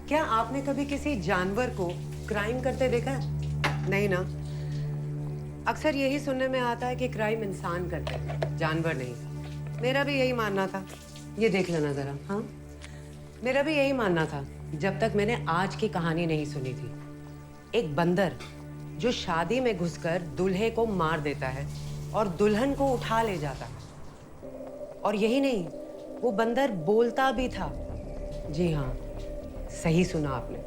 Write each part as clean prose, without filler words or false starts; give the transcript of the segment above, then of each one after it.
क्या आपने कभी किसी जानवर को क्राइम करते देखा है? नहीं ना। अक्सर यही सुनने में आता है कि क्राइम इंसान करते हैं, जानवर नहीं। मेरा भी यही मानना था। ये देख लेना जरा। हाँ, मेरा भी यही मानना था जब तक मैंने आज की कहानी नहीं सुनी थी। एक बंदर जो शादी में घुसकर दूल्हे को मार देता है और दुल्हन को उठा ले जाता है। और यही नहीं, वो बंदर बोलता भी था। जी हाँ, सही सुना आपने,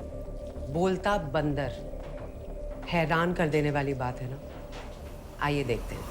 बोलता बंदर। हैरान कर देने वाली बात है ना। आइए देखते हैं।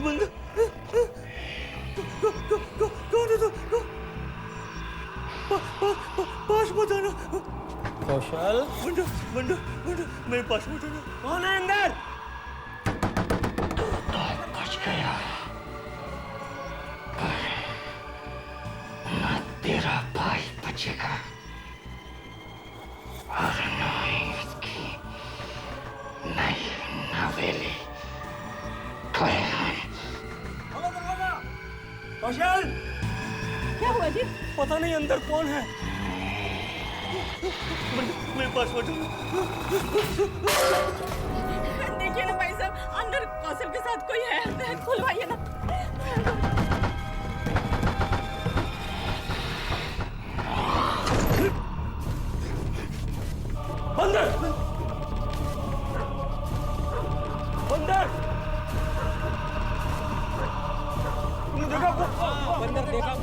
बंदर, कौन है तू? पास मत आना। कौशल, बंदर, बंदर, बंदर, मेरे पास मत आना। कौन है अंदर? बच गया। ना तेरा भाई बचेगा और ना ही उसकी नई नवेली। कौशल, क्या हुआ जी? पता नहीं अंदर कौन है। मेरे पास मत आना। देखिए ना भाई साहब, अंदर कौशल के साथ कोई है, खुलवाइए ना। बंदर, बंदर, तुमने देखा? बंदर देखा।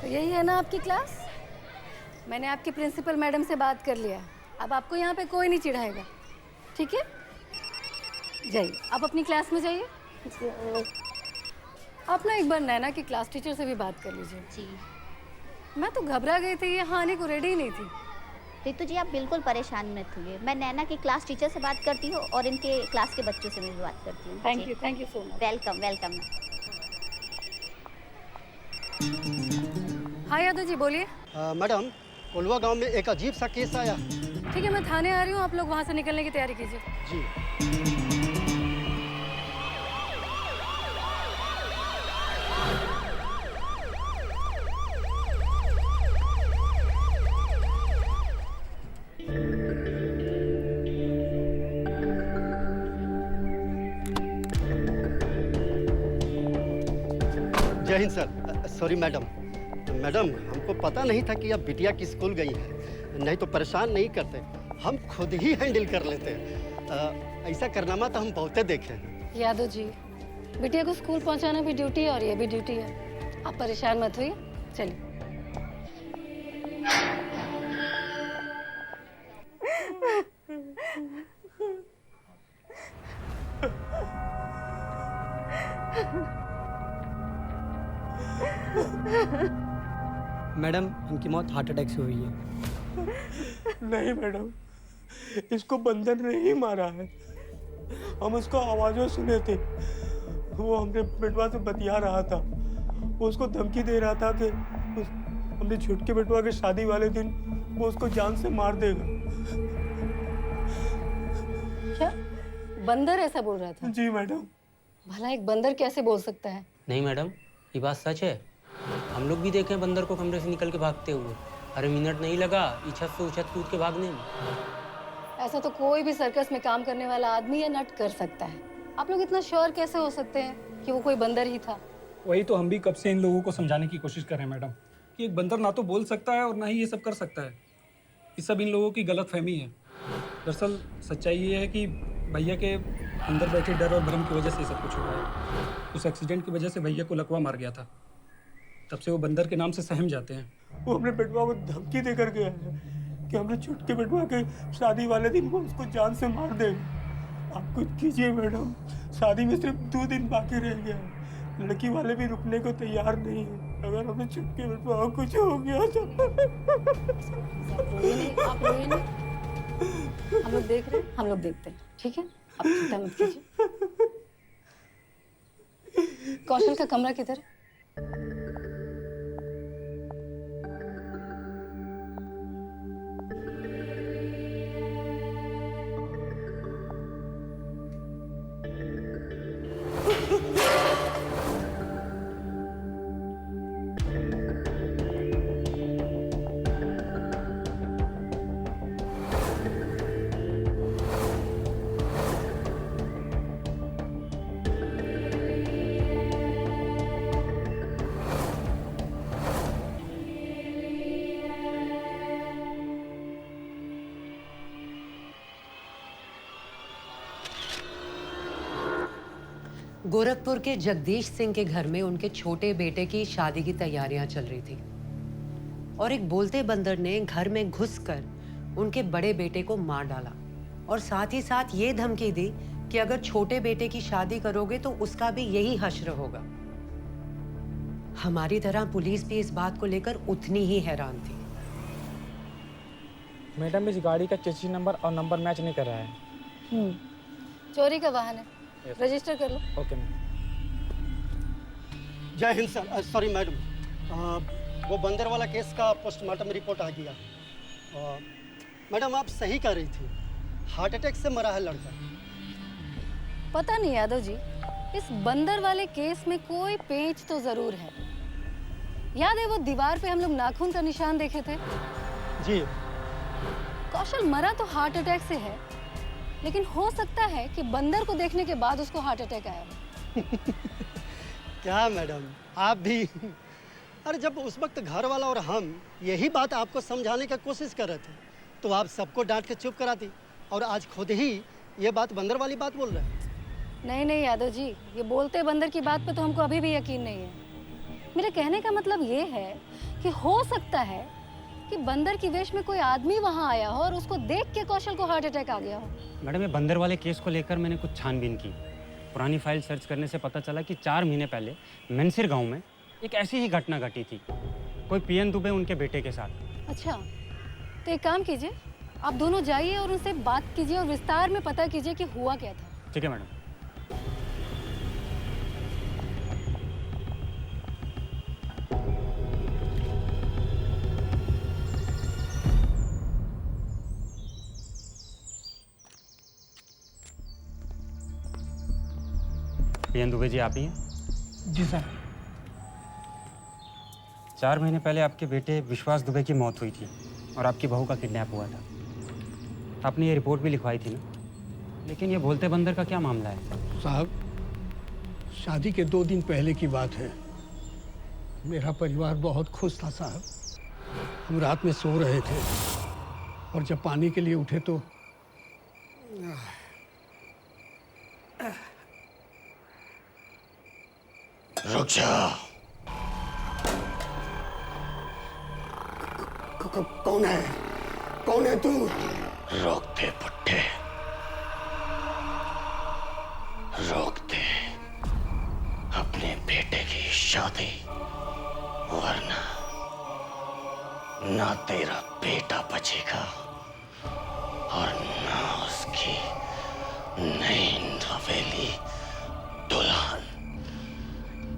तो यही है ना आपकी क्लास? मैंने आपकी प्रिंसिपल मैडम से बात कर लिया। अब आपको यहाँ पे कोई नहीं चिढ़ाएगा, ठीक है? जाइए, आप अपनी क्लास में जाइए। आप ना एक बार नैना की क्लास टीचर से भी बात कर लीजिए। जी मैं तो घबरा गई थी, ये आने को रेडी ही नहीं थी। रितु जी, आप बिल्कुल परेशान मत हुए। मैं नैना की क्लास टीचर से बात करती हूँ और इनके क्लास के बच्चों से भी बात करती हूँ। Thank you so much. Welcome welcome. हाँ यादव जी, बोलिए। मैडम, कोलवा गांव में एक अजीब सा केस आया। ठीक है, मैं थाने आ रही हूँ, आप लोग वहाँ से निकलने की तैयारी कीजिए। जी। जय Hind sir. Sorry madam. Madam हमको पता नहीं था कि आप बिटिया की स्कूल गई है, नहीं तो परेशान नहीं करते, हम खुद ही हैंडल कर लेते। ऐसा कारनामा तो हम बहुते देखे हैं। यादव जी, बिटिया को स्कूल पहुंचाना भी ड्यूटी है और ये भी ड्यूटी है। आप परेशान मत होइए, चलिए। मैडम, इनकी मौत हार्ट अटैक से हुई है। नहीं मैडम, इसको बंदर ने ही मारा है। हम उसको आवाज़ों सुने थे, वो हमने बेटवा से बतिया रहा था। वो उसको धमकी दे रहा था कि हमने छुटके बेटवा के शादी वाले दिन वो उसको जान से मार देगा। क्या बंदर ऐसा बोल रहा था? जी मैडम। भला एक बंदर कैसे बोल सकता है? नहीं मैडम, ये बात सच है। हम लोग भी देखे बंदर को कमरे से निकल के भागते हुए। अरे मिनट नहीं लगा छत से उछत कूद के भागने में। ऐसा तो कोई भी सर्कस में काम करने वाला आदमी या नट कर सकता है। आप लोग इतना श्योर कैसे हो सकते हैं कि वो कोई बंदर ही था? वही तो हम भी कब से इन लोगों को समझाने की कोशिश कर रहे हैं मैडम, कि एक बंदर ना तो बोल सकता है और ना ही ये सब कर सकता है। ये सब इन लोगों की गलतफहमी है। दरअसल सच्चाई ये है कि भैया के अंदर बैठे डर और भ्रम की वजह से ये सब कुछ हुआ है। उस एक्सीडेंट की वजह से भैया को लकवा मार गया था, तब से वो बंदर के नाम से सहम जाते हैं। वो अपने बेटवा को धमकी देकर गया है कि हमने छुटके बेटवा के शादी वाले दिन वो उसको जान से मार देगा। आप कुछ कीजिए मैडम, शादी में सिर्फ 2 दिन बाकी रह गया है। लड़की वाले भी रुकने को तैयार नहीं है। अगर हमें छुटके बेटवा को कुछ हो गया तो आप रोइए नहीं। हम लोग देख रहे हैं, हम लोग देखते हैं, ठीक है? आप चिंता मत कीजिए। कौशल का कमरा किधर है? गोरखपुर के जगदीश सिंह के घर में उनके छोटे बेटे की शादी की तैयारियां चल रही थी और एक बोलते बंदर ने घर में घुसकर उनके बड़े बेटे को मार डाला और साथ ही साथ ये धमकी दी कि अगर छोटे बेटे की शादी करोगे तो उसका भी यही हश्र होगा। हमारी तरह पुलिस भी इस बात को लेकर उतनी ही हैरान थी। मैडम, इस गाड़ी का चेसिस नंबर और नंबर मैच नहीं कर रहा है। चोरी का वाहन है, रजिस्टर कर लो। Okay ma'am. जय हिंद सर। सॉरी मैडम, वो बंदर वाला केस का पोस्टमार्टम रिपोर्ट आ गया। मैडम आप सही कह रही थी, हार्ट अटैक से मरा है लड़का। पता नहीं यादव जी, इस बंदर वाले केस में कोई पेच तो जरूर है। याद है वो दीवार पे हम लोग नाखून का निशान देखे थे? जी। कौशल मरा तो हार्ट अटैक से है, लेकिन हो सकता है कि बंदर को देखने के बाद उसको हार्ट अटैक आया हो। क्या मैडम आप भी। अरे जब उस वक्त घर वाला और हम यही बात आपको समझाने की कोशिश कर रहे थे तो आप सबको डांट के चुप कराती, और आज खुद ही ये बात बंदर वाली बात बोल रहे हैं। नहीं नहीं यादव जी, ये बोलते बंदर की बात पे तो हमको अभी भी यकीन नहीं है। मेरे कहने का मतलब ये है कि हो सकता है कि बंदर की वेश में कोई आदमी वहाँ आया हो और उसको देख के कौशल को हार्ट अटैक आ गया हो। मैडम, ये बंदर वाले केस को लेकर मैंने कुछ छानबीन की। पुरानी फाइल सर्च करने से पता चला कि 4 महीने पहले मेंसिर गांव में एक ऐसी ही घटना घटी थी, कोई पीएन दुबे उनके बेटे के साथ। अच्छा, तो एक काम कीजिए, आप दोनों जाइए और उनसे बात कीजिए और विस्तार में पता कीजिए कि हुआ क्या था। ठीक है मैडम। पीएन दुबे जी आप ही हैं? जी सर। 4 महीने पहले आपके बेटे विश्वास दुबे की मौत हुई थी और आपकी बहू का किडनैप हुआ था। आपने ये रिपोर्ट भी लिखवाई थी ना, लेकिन ये बोलते बंदर का क्या मामला है? साहब, शादी के 2 दिन पहले की बात है। मेरा परिवार बहुत खुश था साहब। हम रात में सो रहे थे और जब पानी के लिए उठे तो रुक जा। कौन है? कौन है तू? रोक दे बुड्ढे, रोक दे अपने बेटे की शादी, वरना ना तेरा बेटा बचेगा और ना उसकी नई हवेली दुल्हन।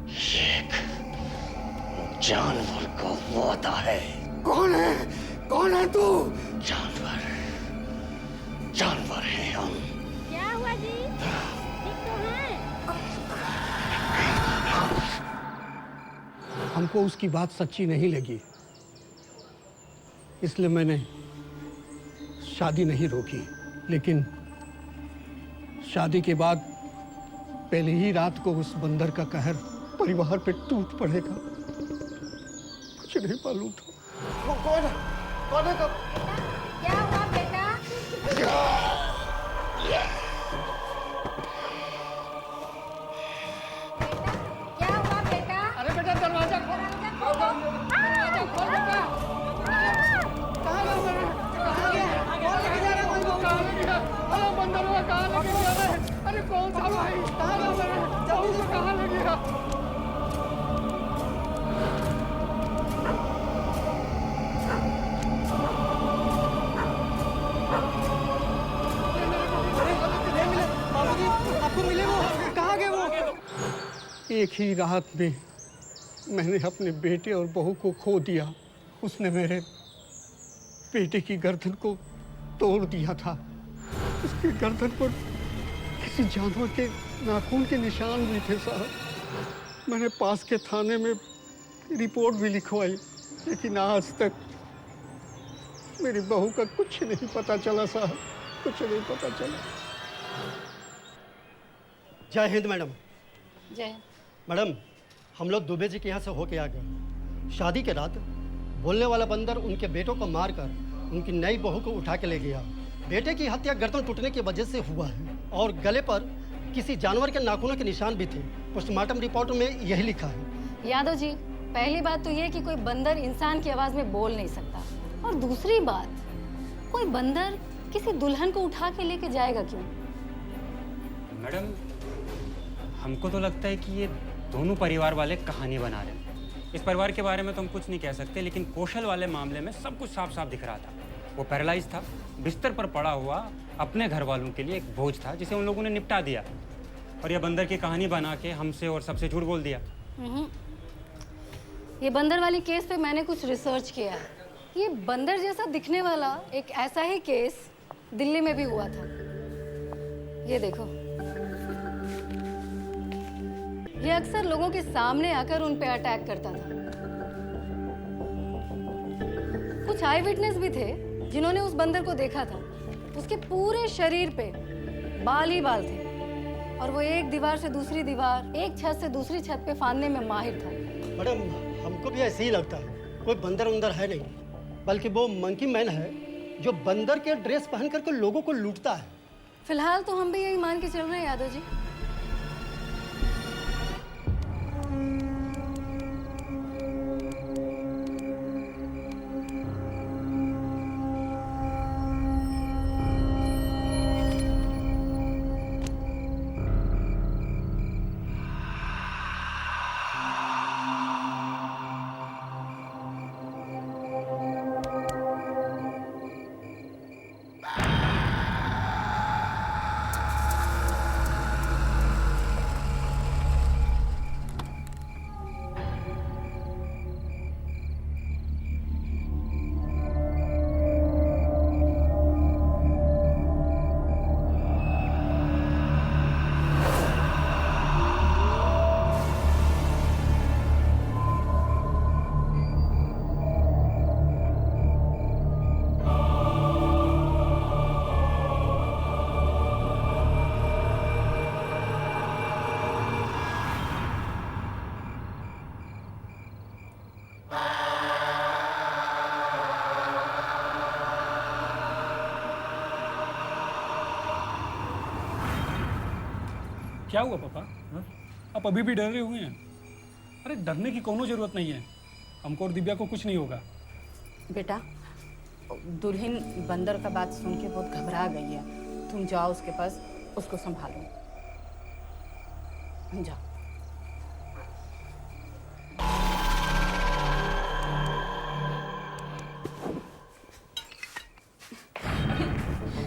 ये एक जानवर को वादा है। कौन है? कौन है तू? जानवर, जानवर है हम। क्या हुआ जी? ठीक तो हैं? हमको उसकी बात सच्ची नहीं लगी, इसलिए मैंने शादी नहीं रोकी। लेकिन शादी के बाद पहली ही रात को उस बंदर का कहर परिवार पे टूट पड़ेगा। कुछ नहीं मालूम था। कौन है? कौन है? क्या हुआ बेटा? क्या हुआ बेटा? अरे बेटा दरवाजा खोल। दरवाजा खोल बेटा। कहाँ गया बंदर? कहाँ गया? कौन लेके जा रहा है हमको? कहाँ लेके जा? अरे बंदर हुआ कहाँ लेके जा रहा है? अरे कौन था भाई? कहाँ गया बंदर? जल्दी से कहाँ लेके गया? आपको मिले वो? कहाँ गए वो? एक ही रात में मैंने अपने बेटे और बहू को खो दिया। उसने मेरे बेटे की गर्दन को तोड़ दिया था। उसकी गर्दन पर किसी जानवर के नाखून के निशान भी थे साहब। मैंने पास के थाने में रिपोर्ट भी लिखवाई, लेकिन आज तक मेरी बहू का कुछ नहीं पता चला साहब, कुछ नहीं पता चला। जय हिंद मैडम। जय। मैडम, हम लोग दुबे जी के यहाँ से होके आ गए। शादी के रात बोलने वाला बंदर उनके बेटों को मारकर उनकी नई बहू को उठा के ले गया। बेटे की हत्या गर्दन टूटने की वजह से हुआ है और गले पर किसी जानवर के नाखूनों के निशान भी थे। पोस्टमार्टम रिपोर्ट में यही लिखा है। यादव जी, पहली बात तो ये कि कोई बंदर इंसान की आवाज़ में बोल नहीं सकता, और दूसरी बात, कोई बंदर किसी दुल्हन को उठा के लेके जाएगा क्यों? मैडम, हमको तो लगता है कि ये दोनों परिवार वाले कहानी बना रहे हैं। इस परिवार के बारे में तो हम कुछ नहीं कह सकते, लेकिन कौशल वाले मामले में सब कुछ साफ साफ दिख रहा था। वो पैरालाइज था, बिस्तर पर पड़ा हुआ, अपने घर वालों के लिए एक बोझ था जिसे उन लोगों ने निपटा दिया, और ये बंदर की कहानी बना के हमसे और सबसे झूठ बोल दिया। ये बंदर वाली केस पे मैंने कुछ रिसर्च किया है। ये बंदर जैसा दिखने वाला एक ऐसा ही केस दिल्ली में भी हुआ था। ये देखो, ये अक्सर लोगों के सामने आकर उन पे अटैक करता था। कुछ आई विटनेस भी थे जिन्होंने उस बंदर को देखा था। उसके पूरे शरीर पे बाल ही बाल थे, और वो एक दीवार से दूसरी दीवार, एक छत से दूसरी छत पे फांदने में माहिर था। मैडम, हमको भी ऐसे ही लगता है। कोई बंदर उंदर है नहीं, बल्कि वो मंकी मैन है जो बंदर के ड्रेस पहन करके लोगों को लूटता है। फिलहाल तो हम भी यही मान के चल रहे हैं यादव जी। क्या हुआ पापा? आप अभी भी डरे हुए हैं? अरे डरने की कोनो जरूरत नहीं है, हमको और दिव्या को कुछ नहीं होगा। बेटा, दुल्हन बंदर का बात सुन के बहुत घबरा गई है। तुम जाओ उसके पास, उसको संभालो। जाओ।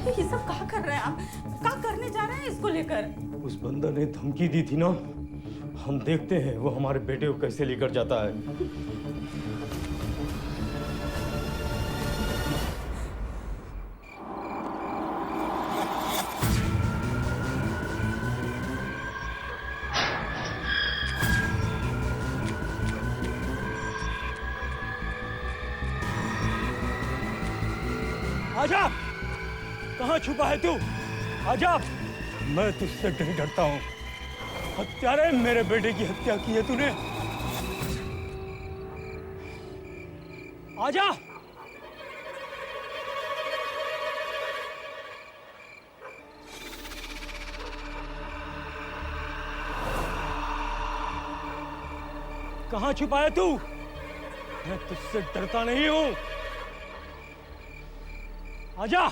ये सब क्या कर रहे हैं आप? क्या करने जा रहे हैं इसको लेकर? उस बंदर ने धमकी दी थी ना, हम देखते हैं वो हमारे बेटे को कैसे लेकर जाता है। आजा, कहाँ छुपा है तू? आजा, मैं तुझसे नहीं डरता हूँ। हत्यारे, मेरे बेटे की हत्या की है तूने। आजा। कहाँ छुपा है तू? मैं तुझसे डरता नहीं हूँ। आजा।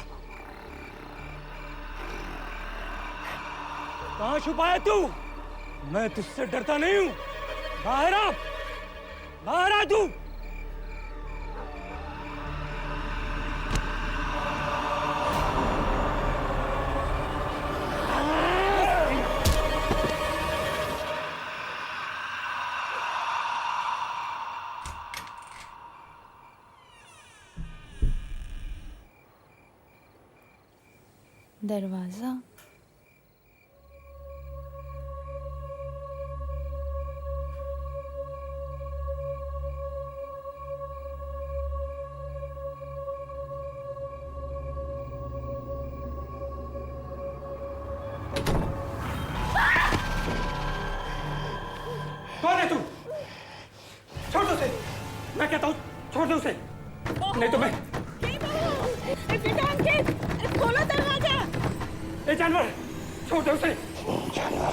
कहाँ छुपा है तू? मैं तुझसे डरता नहीं हूं। बाहर आ, बाहर आ तू। दरवाजा कौन है तू? छोड़ दो उसे, मैं कहता हूँ छोड़ दो उसे, नहीं तो मैं। खोलो दरवाजा। ए जानवर, छोड़ दो उसे। जानवर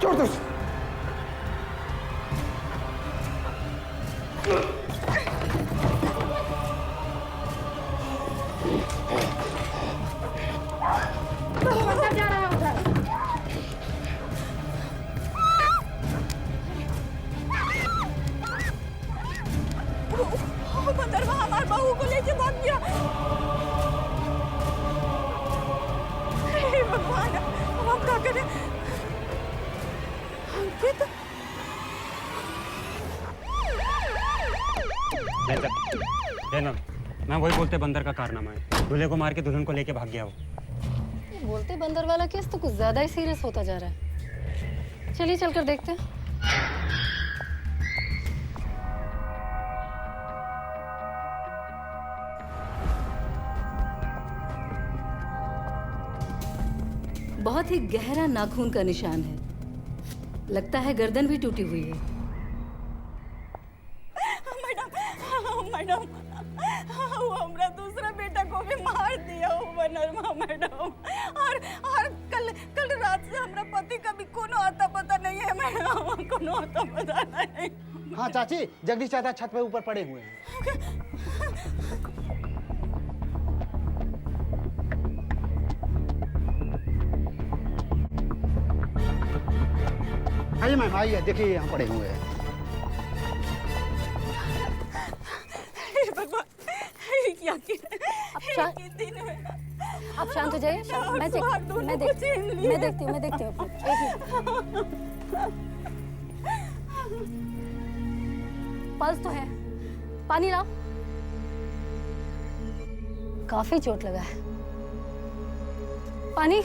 छोड़ दो उसे। बंदर जा रहा है उधर। बंदर वहां हमारे बहू को लेके भाग गया। हे भगवान, अब हम क्या करें? अंकित, मैं वही बोलते बंदर का कारनामा है। दूल्हे को मार के दुल्हन को लेके भाग गया वो। बोलते बंदर वाला केस तो कुछ ज्यादा ही सीरियस होता जा रहा है। चलिए चलकर देखते हैं। बहुत ही गहरा नाखून का निशान है, लगता है गर्दन भी टूटी हुई है। मैडम, वो हमारा दूसरा बेटा को भी मार दिया हुआ नरमा मैडम। और कल रात से हमारा पति का भी कोनो आता पता नहीं है मैडम, कोनो आता पता नहीं। हाँ चाची, जगदीश चाचा छत पे ऊपर पड़े हुए हैं। आइए मैम, आइए, देखिए यहाँ पड़े हुए हैं। आप शांत हो जाइए। मैं देखती हूँ। एक मिनट। पल्स तो है, पानी लाओ। काफी चोट लगा है। पानी।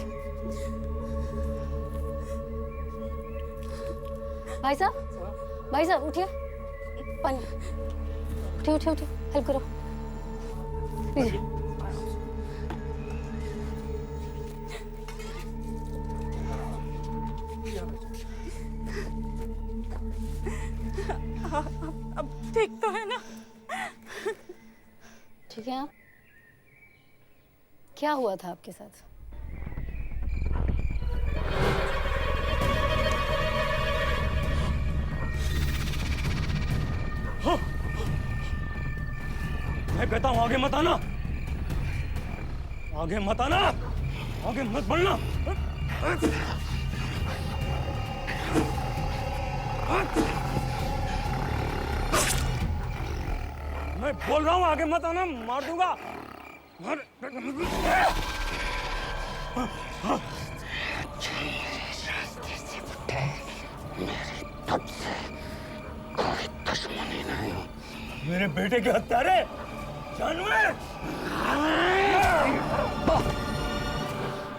भाई साहब उठिए। पानी। उठिए, हेल्प करो। लीजिए। अब ठीक तो है ना? ठीक है। क्या हुआ था आपके साथ? कहता हूँ आगे मत आना, आगे मत आना, आगे मत बढ़ना। मैं बोल रहा हूँ आगे मत आना, मार दूंगा। मेरे बेटे के हत्यारे जानवर।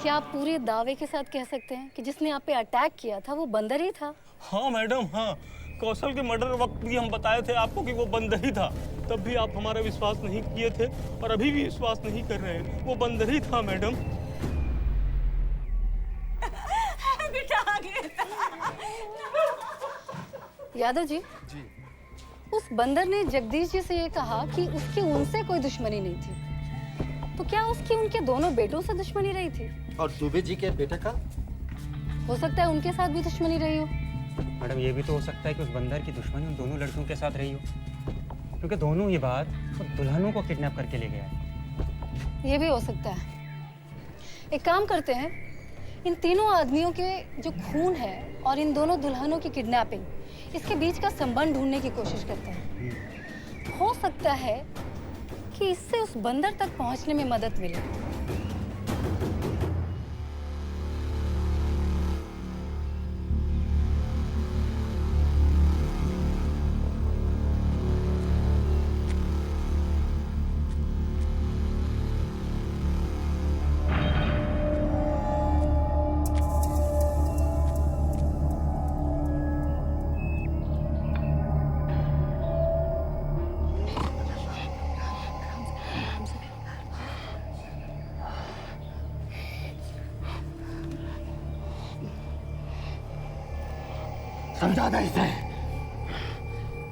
क्या आप पूरे दावे के साथ कह सकते हैं कि जिसने आप पे अटैक किया था वो बंदर ही था? हाँ मैडम, हाँ। कौशल के मर्डर वक्त भी हम बताए थे आपको कि वो बंदर ही था, तब भी आप हमारा विश्वास नहीं किए थे और अभी भी विश्वास नहीं कर रहे हैं। वो बंदर ही था मैडम। यादव जी, उस बंदर ने जगदीश जी से ये कहा कि उसकी उनसे कोई दुश्मनी नहीं थी, तो क्या उसकी उनके दोनों बेटों से दुश्मनी रही थी? और दुबे जी के बेटे का? हो सकता है उनके साथ भी दुश्मनी रही हो। मैडम ये भी तो हो सकता है कि उस बंदर की दुश्मनी उन दोनों लड़कियों के साथ रही हो, क्योंकि दोनों ये बात वो दुल्हनों को किडनैप करके ले गया है। ये भी हो सकता है। एक काम करते हैं, इन तीनों आदमियों के जो खून है और इन दोनों दुल्हनों की किडनैपिंग, इसके बीच का संबंध ढूंढने की कोशिश करते हैं। हो सकता है कि इससे उस बंदर तक पहुंचने में मदद मिले। समझा दे इसे,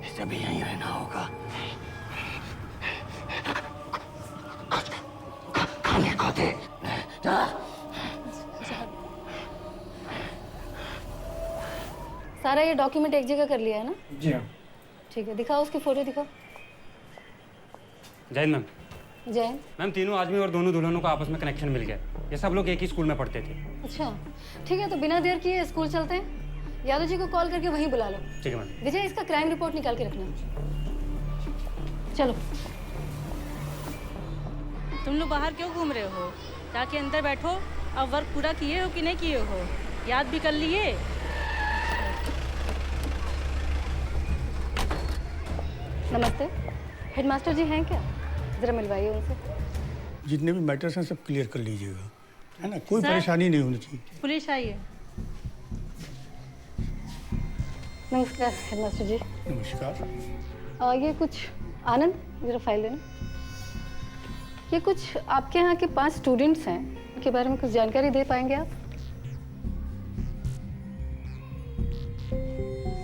इसे भी यहीं रहना होगा। खाने को दे। जा। सारा ये डॉक्यूमेंट एक जगह कर लिया है ना? जी हाँ। ठीक है, दिखाओ उसकी फोटो दिखाओ। जय मैम। जय। मैम तीनों आदमी और दोनों दुल्हनों का आपस में कनेक्शन मिल गया। ये सब लोग एक ही स्कूल में पढ़ते थे। अच्छा ठीक है, तो बिना देर किए स्कूल चलते हैं। यादव जी को कॉल करके वहीं बुला लो। ठीक है मैम। विजय, इसका क्राइम रिपोर्ट निकाल के रखना। चलो। तुम लोग बाहर क्यों घूम रहे हो? जाके अंदर बैठो। अब वर्क पूरा किए हो कि नहीं किए हो? याद भी कर लिए? नमस्ते, हेडमास्टर जी हैं क्या? जरा मिलवाइए उनसे। जितने भी मैटर्स हैं सब क्लियर कर लीजिएगा, है ना? कोई सर, परेशानी नहीं होनी चाहिए। पुलिस आई है। नमस्कार हेडमास्टर जी। नमस्कार। ये कुछ आनंद, जरा फाइल देना। ये कुछ आपके यहाँ के 5 स्टूडेंट्स हैं, उनके बारे में कुछ जानकारी दे पाएंगे आप?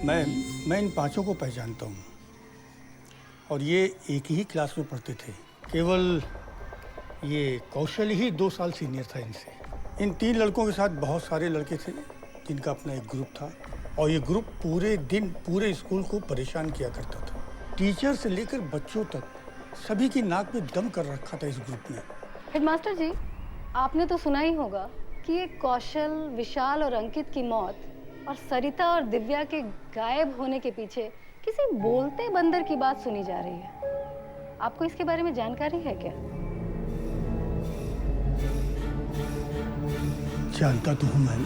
मैं इन 5 को पहचानता हूँ और ये एक ही क्लास में पढ़ते थे। केवल ये कौशल ही 2 साल सीनियर था इनसे। इन 3 लड़कों के साथ बहुत सारे लड़के थे जिनका अपना एक ग्रुप था और ये ग्रुप पूरे दिन पूरे स्कूल को परेशान किया करता था। टीचर से लेकर बच्चों तक सभी की नाक में दम कर रखा था इस ग्रुप ने। हेडमास्टर जी, आपने तो सुना ही होगा कि ये कौशल, विशाल और अंकित की मौत और सरिता और दिव्या के गायब होने के पीछे किसी बोलते बंदर की बात सुनी जा रही है। आपको इसके बारे में जानकारी है क्या? जानता तो हूँ मैं,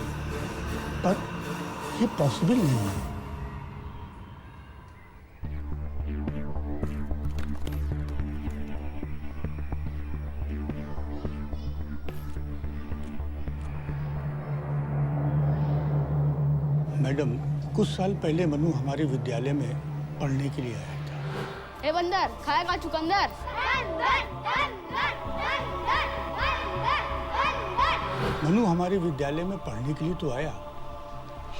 पर ये पॉसिबल नहीं है। मैडम, कुछ साल पहले मनु हमारे विद्यालय में पढ़ने के लिए आया था। ए बंदर, खाएगा चुकंदर? मनु हमारे विद्यालय में पढ़ने के लिए तो आया,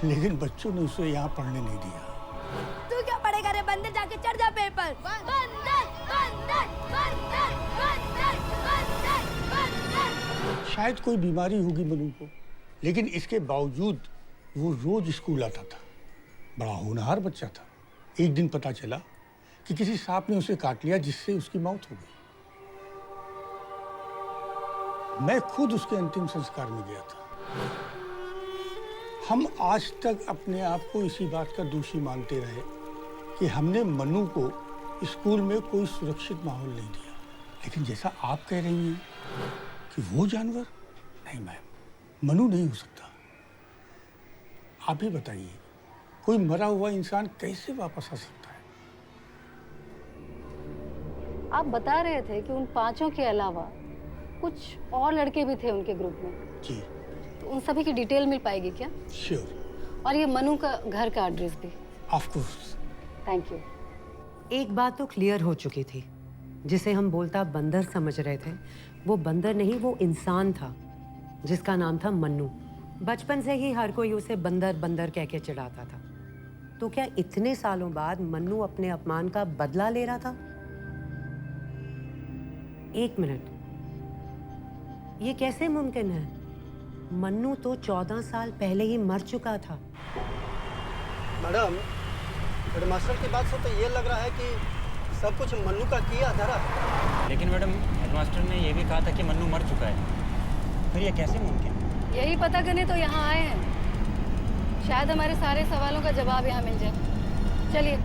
लेकिन बच्चों ने उसे यहाँ पढ़ने नहीं दिया। तू क्या पढ़ेगा रे बंदर? जाके चढ़ जा पेपर। बंदर, बंदर, बंदर, बंदर, बंदर, बंदर। शायद कोई बीमारी होगी मनु को, लेकिन इसके बावजूद वो रोज स्कूल आता था। बड़ा होनहार बच्चा था। एक दिन पता चला कि किसी सांप ने उसे काट लिया, जिससे उसकी मौत हो गई। मैं खुद उसके अंतिम संस्कार में गया था। हम आज तक अपने आप को इसी बात का दोषी मानते रहे कि हमने मनु को स्कूल में कोई सुरक्षित माहौल नहीं दिया। लेकिन जैसा आप कह रही हैं कि वो जानवर, नहीं मैम, मनु नहीं हो सकता। आप ही बताइए, कोई मरा हुआ इंसान कैसे वापस आ सकता है? आप बता रहे थे कि उन 5 के अलावा कुछ और लड़के भी थे उनके ग्रुप में। जी। तो उन सभी की डिटेल मिल पाएगी क्या? श्योर। और ये मनु का घर का एड्रेस भी? Of course. Thank you. एक बात तो क्लियर हो चुकी थी, जिसे हम बोलता बंदर समझ रहे थे, वो बंदर नहीं, वो इंसान था जिसका नाम था मन्नू। बचपन से ही हर कोई उसे बंदर बंदर कह के चिढ़ाता था। तो क्या इतने सालों बाद मन्नू अपने अपमान का बदला ले रहा था? एक मिनट, ये कैसे मुमकिन है? मन्नू तो 14 साल पहले ही मर चुका था। मैडम, हेडमास्टर की बात से तो ये लग रहा है कि सब कुछ मन्नू का किया धरा है। लेकिन मैडम, हेडमास्टर ने यह भी कहा था कि मन्नू मर चुका है, फिर यह कैसे मुमकिन? यही पता करने तो यहाँ आए हैं। शायद हमारे सारे सवालों का जवाब यहाँ मिल जाए। चलिए।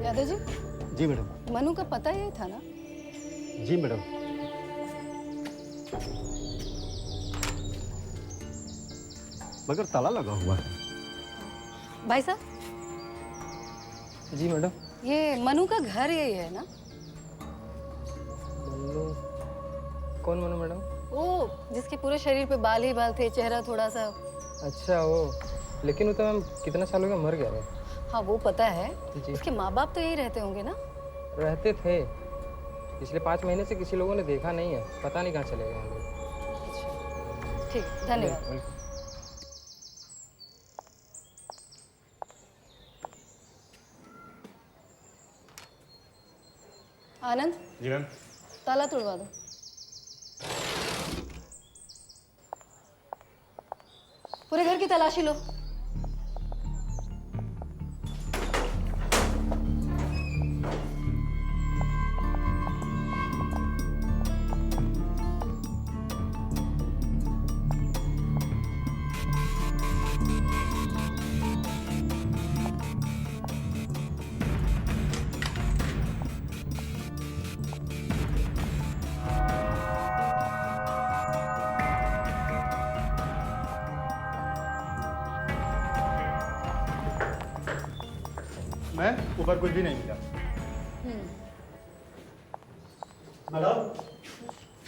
यादव जी। जी मैडम। मनु का पता यही था ना? जी मैडम। मगर ताला लगा हुआ है। भाई साहब। जी मैडम। ये मनु का घर यही है ना? मन्नू? कौन मन्नू मैडम? वो जिसके पूरे शरीर पे बाल ही बाल थे, चेहरा थोड़ा सा। अच्छा वो, लेकिन वो तो मैम कितना सालों का मर गया है। हाँ वो पता है। जी। उसके माँ बाप तो यही रहते होंगे ना? रहते थे, पिछले 5 महीने से किसी लोगों ने देखा नहीं है, पता नहीं कहाँ चले गए हैं लोग। ठीक, धन्यवाद। आनंद। जी मैम। ताला तोड़वा दो। पूरे घर की तलाशी लो। मैं ऊपर कुछ भी नहीं मिला। मैडम,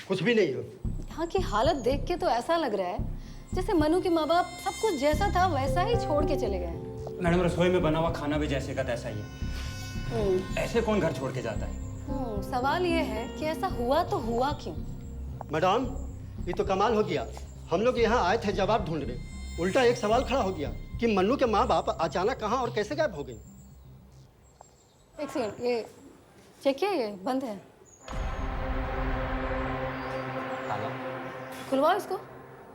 कुछ भी नहीं हो। यहाँ की हालत देख के तो ऐसा लग रहा है जैसे मनु के माँ बाप सब कुछ जैसा था वैसा ही छोड़ के चले गए। मैडम, रसोई में बना हुआ खाना भी जैसे का तैसा ही है। ऐसे कौन घर छोड़ के जाता है? सवाल ये है कि ऐसा हुआ तो हुआ क्यों? मैडम, ये तो कमाल हो गया। हम लोग यहाँ आए थे जवाब ढूंढने, उल्टा एक सवाल खड़ा हो गया कि मन्नू के माँ बाप अचानक कहाँ और कैसे गायब हो गए। एक सेकंड, ये चेक किया, ये बंद है। खुलवाओ इसको।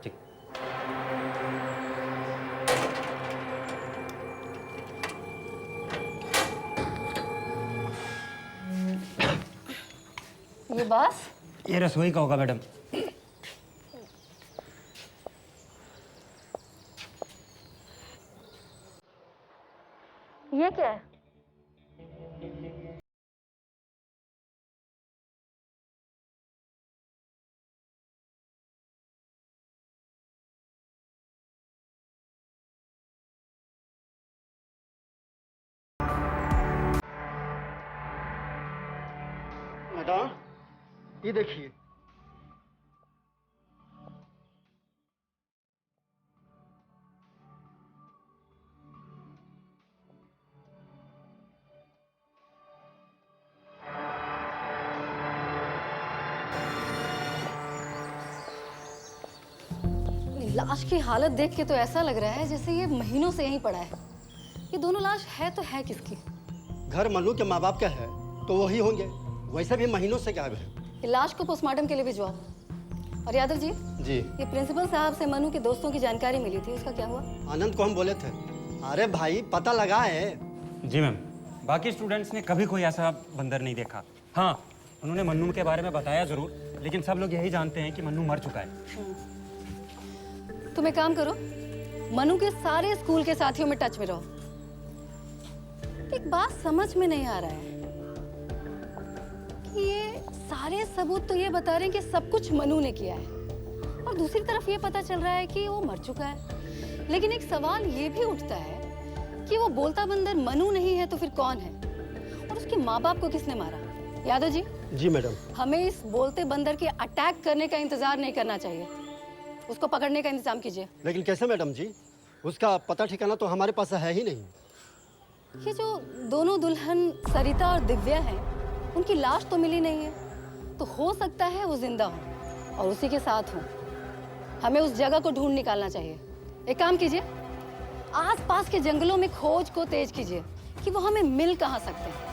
ठीक। ये बास? ये रसोई का होगा मैडम। ये क्या है? मैडम, ये देखिए। लाश की हालत देख के तो ऐसा लग रहा है जैसे ये महीनों से यहीं पड़ा है। ये दोनों लाश है तो है किसकी? घर मन्नू के माँ बाप का है तो वही होंगे, वैसे भी महीनों से गायब है। ये लाश को पोस्टमार्टम के लिए भिजवाओ। और यादव जी, जी ये प्रिंसिपल साहब से मनु के दोस्तों की जानकारी मिली थी, उसका क्या हुआ? आनंद को हम बोले थे। अरे भाई पता लगा है। जी मैम, बाकी स्टूडेंट्स ने कभी कोई ऐसा बंदर नहीं देखा। हाँ, उन्होंने मन्नू के बारे में बताया जरूर, लेकिन सब लोग यही जानते हैं कि मन्नू मर चुका है। तुम एक काम करो, मनु के सारे स्कूल के साथियों में टच में रहो। एक बात समझ में नहीं आ रहा है कि ये सारे सबूत तो ये बता रहे हैं कि सब कुछ मनु ने किया है, और दूसरी तरफ ये पता चल रहा है कि वो मर चुका है। लेकिन एक सवाल ये भी उठता है कि वो बोलता बंदर मनु नहीं है तो फिर कौन है, और उसके माँ बाप को किसने मारा? यादव जी। जी मैडम। हमें इस बोलते बंदर के अटैक करने का इंतजार नहीं करना चाहिए, उसको पकड़ने का इंतजाम कीजिए। लेकिन कैसे मैडम जी? उसका पता ठिकाना तो हमारे पास है ही नहीं। ये जो दोनों दुल्हन सरिता और दिव्या हैं, उनकी लाश तो मिली नहीं है, तो हो सकता है वो जिंदा हो और उसी के साथ हो। हमें उस जगह को ढूंढ निकालना चाहिए। एक काम कीजिए, आसपास के जंगलों में खोज को तेज कीजिए कि वो हमें मिल कहाँ सकते हैं।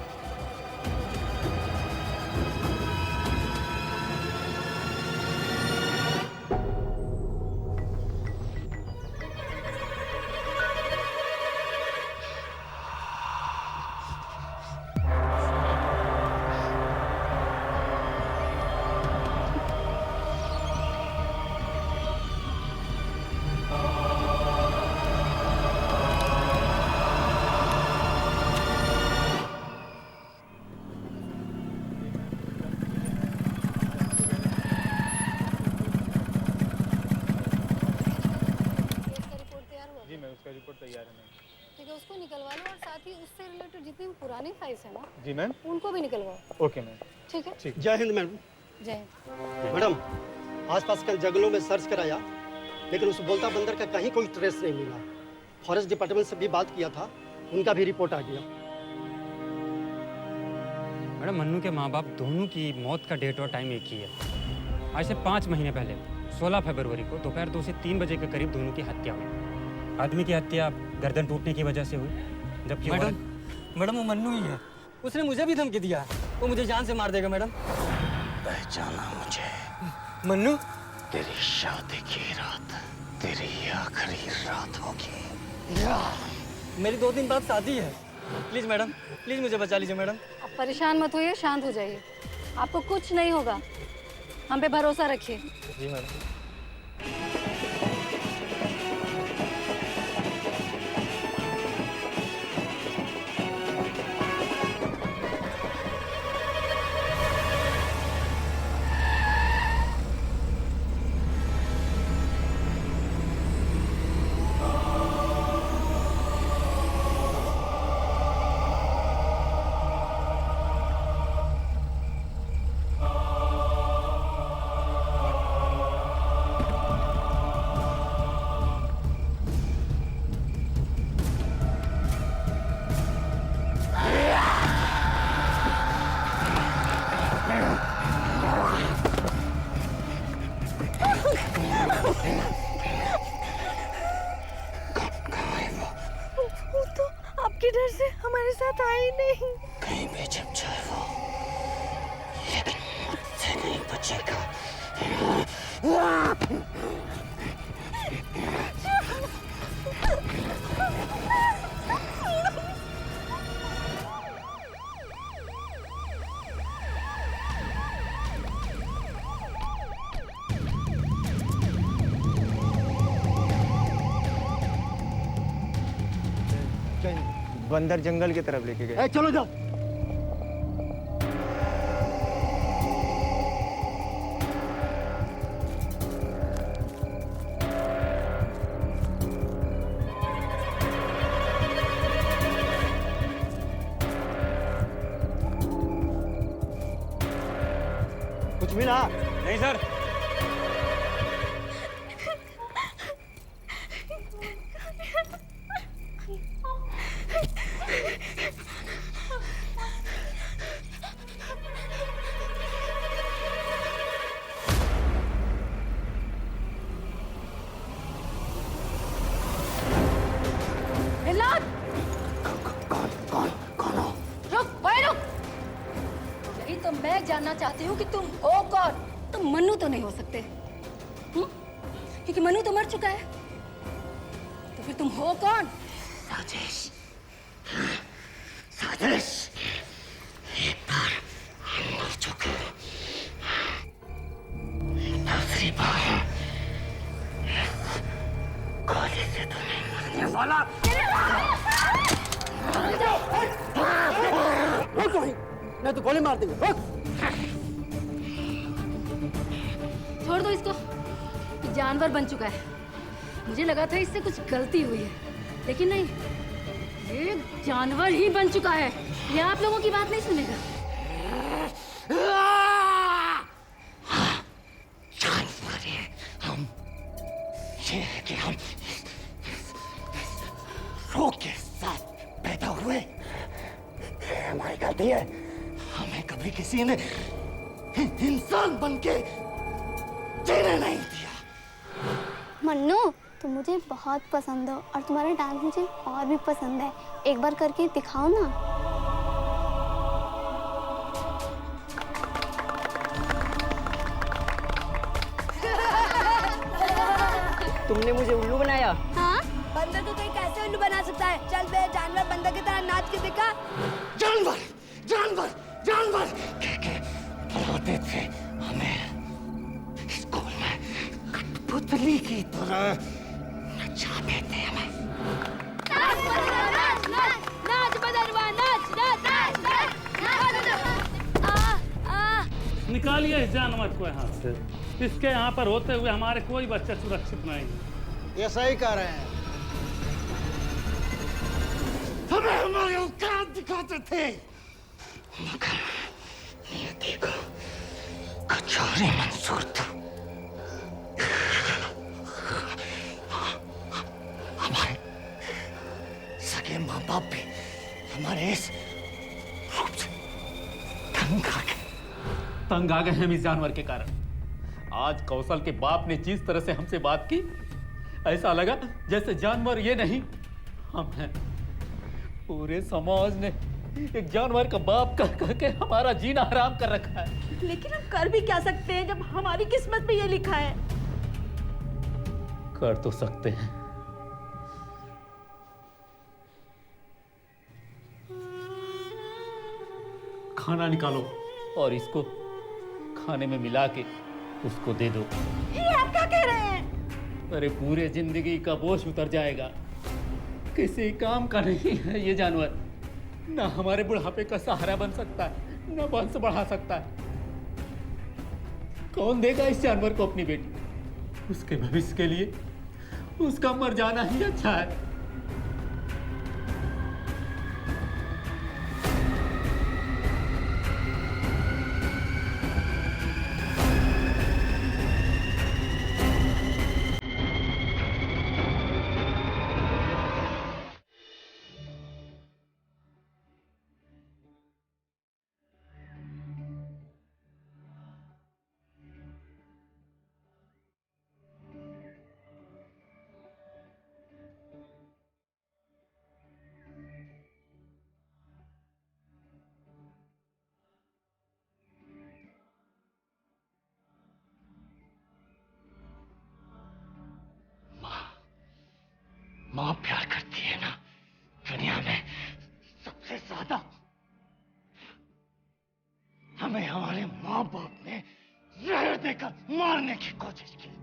ठीक है, उसको निकलवा लो और साथ ही उससे रिलेटेड जितनी भी पुरानी फाइल्स हैं ना, जी मैम। उनको भी निकलवाओ। Okay ma'am. ठीक है। जय हिंद मैडम। जय हिंद। मैडम, आसपास के जंगलों में सर्च कराया, लेकिन उस बोलता बंदर का कहीं कोई ट्रेस नहीं मिला। फॉरेस्ट डिपार्टमेंट से भी बात किया था, उनका भी रिपोर्ट आ गया। मैडम, मन्नू के माँ बाप दोनों की मौत का डेट और टाइम एक ही है। आज से 5 महीने पहले 16 फरवरी को दोपहर 2 से 3 बजे के करीब दोनों की हत्या हुई। आदमी की हत्या गर्दन टूटने की वजह से हुई, जबकि मैडम वो मन्नू ही है। उसने मुझे भी धमकी दिया, वो मुझे जान से मार देगा। मैडम पहचाना मुझे? मन्नू, तेरी शादी की रात तेरी आखिरी रात होगी। मेरी 2 दिन बाद शादी है। प्लीज मैडम, प्लीज मुझे बचा लीजिए मैडम। आप परेशान मत होइए, शांत हो जाइए, आपको कुछ नहीं होगा, हम पे भरोसा रखिए। जी मैडम। वो तो आपके डर से हमारे साथ आए नहीं। कहीं भी छिप जाए वो, लेकिन मुझसे नहीं बचेगा। बंदर जंगल की तरफ लेके गए। चलो जाओ। कुछ मिला? नहीं सर। यही तो मैं जानना चाहती हूँ कि तुम हो कौन? तुम मन्नू तो नहीं हो सकते। क्योंकि मनु तो मर चुका है। तो फिर तुम हो कौन? साजिश, साजिश। एक बार हम मर चुके, दूसरी बार गोली से तो नहीं मरने वाला। रुक वहीं, नहीं तो गोली मार देंगे। रुक। छोड़ दो इसको, ये जानवर बन चुका है। मुझे लगा था इससे कुछ गलती हुई है, लेकिन नहीं, ये जानवर ही बन चुका है। ये आप लोगों की बात नहीं सुनेगा। जानवर है हम, ये है कि हम रोग के साथ पैदा हुए। ये हमारी गलती है, हमें कभी किसी ने इंसान बनके जीने नहीं दिया। मन्नू, तुम मुझे बहुत पसंद हो और तुम्हारा डांस मुझे और भी पसंद है। एक बार करके दिखाओ ना। तुमने मुझे उल्लू बनाया। हाँ, बंदर को कोई कैसे उल्लू बना सकता है? चल बे जानवर, बंदर की तरह नाच के दिखा। जानवर, जानवर, जानवर कह बुलाते थे हमें स्कूल में, कठपुतली की तरह नचाते थे हमें। नाच बदरवा, नाच नाच नाच नाच नाच। निकालिए इस जानवर को यहाँ से। इसके यहाँ पर होते हुए हमारे कोई बच्चा सुरक्षित नहीं। ये सही कह रहे हैं। हमें हमारे औकात दिखाते थे, मगर नियति को कचौड़ी मंजूर था। हमारे सगे माँ बाप भी हमारे इस रूप से तंग आ गए। तंग आ गए हम इस जानवर के कारण। आज कौशल के बाप ने जिस तरह से हमसे बात की, ऐसा लगा जैसे जानवर ये नहीं हम हैं। पूरे समाज ने एक जानवर का बाप कह के हमारा जीना हराम कर रखा है। लेकिन हम कर भी क्या सकते हैं जब हमारी किस्मत में ये लिखा है? कर तो सकते हैं, खाना निकालो और इसको खाने में मिला के उसको दे दो। ये आप क्या कह रहे हैं? अरे पूरे जिंदगी का बोझ उतर जाएगा। किसी काम का नहीं है ये जानवर, ना हमारे बुढ़ापे का सहारा बन सकता है, ना वंश बढ़ा सकता है। कौन देगा इस जानवर को अपनी बेटी? उसके भविष्य के लिए उसका मर जाना ही अच्छा है। माँ प्यार करती है ना दुनिया में सबसे ज्यादा। हमें हमारे माँ बाप ने जहर देकर मारने की कोशिश की।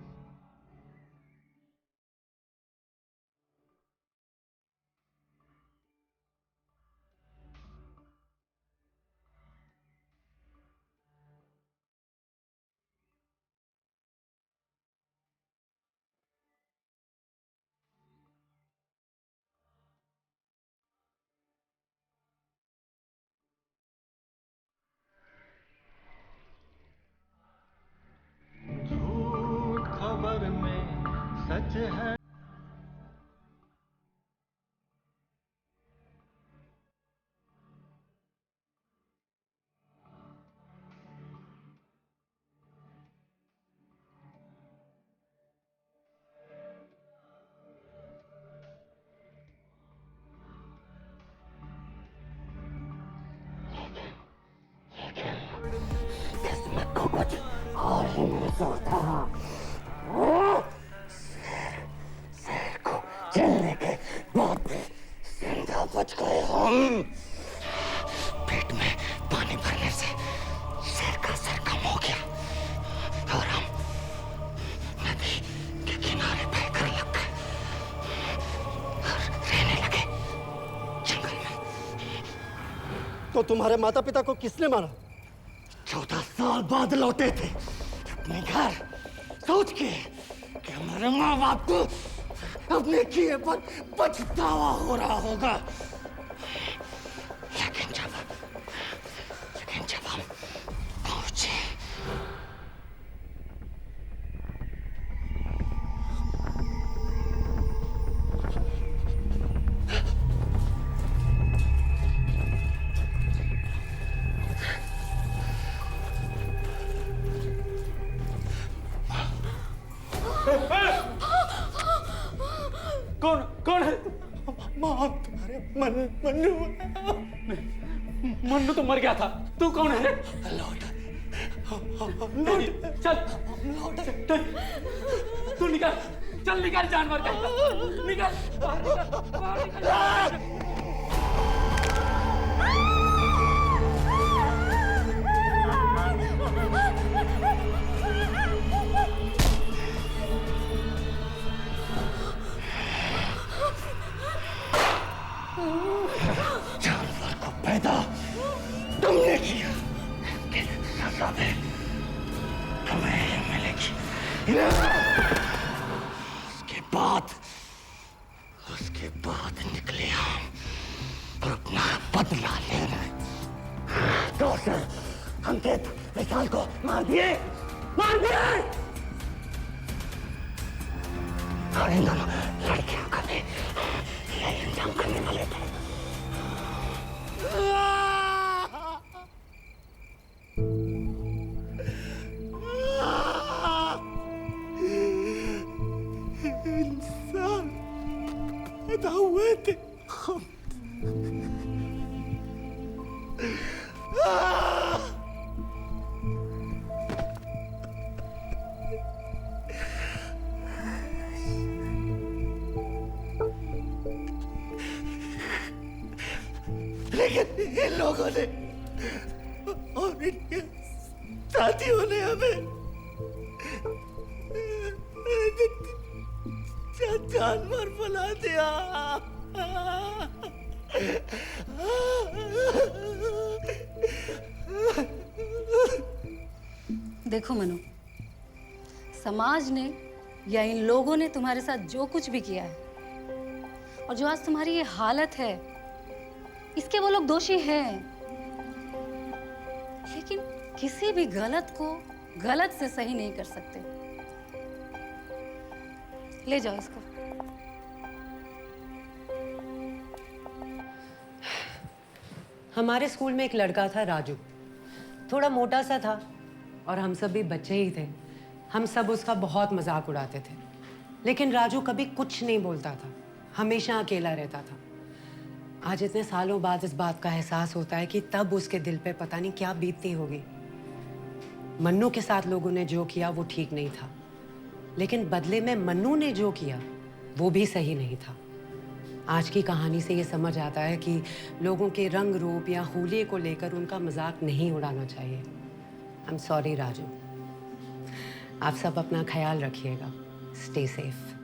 खबर में सच है। किस्मत को कुछ और ही मंजूर था। बच गए हम। पेट में पानी भरने से शेर का सर कम हो गया और हम नदी के किनारे बहकर लग गए और रहने लगे जंगल में। तो तुम्हारे माता पिता को किसने मारा? 14 साल बाद लौटे थे अपने घर, सोच के कि हमारे माँ बाप को अपने किए पर पछतावा हो रहा होगा। लेकिन जब हम पहुंचे कौन है? माँ, तुम्हारे मन्नू। मन्नू तो मर गया था, तू कौन है? नहीं, चल तू निकल, चल निकल जानवर का, निकल बाहर निकल। जानवर को पैदा तुमने किया, सजा भी तुम्हें ही मिलेगी। उसके बाद निकले हम और अपना बदला लेने। दोस्त अंकित विशाल को मार दिए। और इन दोनों लड़कियों का भी यही इंतजाम करने वाले थे। इंसान पैदा हुए थे लेकिन इन लोगों ने और इनके साथियों ने हमें जानवर बुला दिया। देखो मनु, समाज ने या इन लोगों ने तुम्हारे साथ जो कुछ भी किया है और जो आज तुम्हारी ये हालत है, इसके वो लोग दोषी हैं। लेकिन किसी भी गलत को गलत से सही नहीं कर सकते। ले जाओ इसको। हमारे स्कूल में एक लड़का था राजू, थोड़ा मोटा सा था और हम सब भी बच्चे ही थे। हम सब उसका बहुत मजाक उड़ाते थे, लेकिन राजू कभी कुछ नहीं बोलता था, हमेशा अकेला रहता था। आज इतने सालों बाद इस बात का एहसास होता है कि तब उसके दिल पे पता नहीं क्या बीतती होगी। मन्नू के साथ लोगों ने जो किया वो ठीक नहीं था, लेकिन बदले में मन्नू ने जो किया वो भी सही नहीं था। आज की कहानी से ये समझ आता है कि लोगों के रंग रूप या हुलिये को लेकर उनका मजाक नहीं उड़ाना चाहिए। I am sorry Raju. आप सब अपना ख्याल रखिएगा। Stay safe.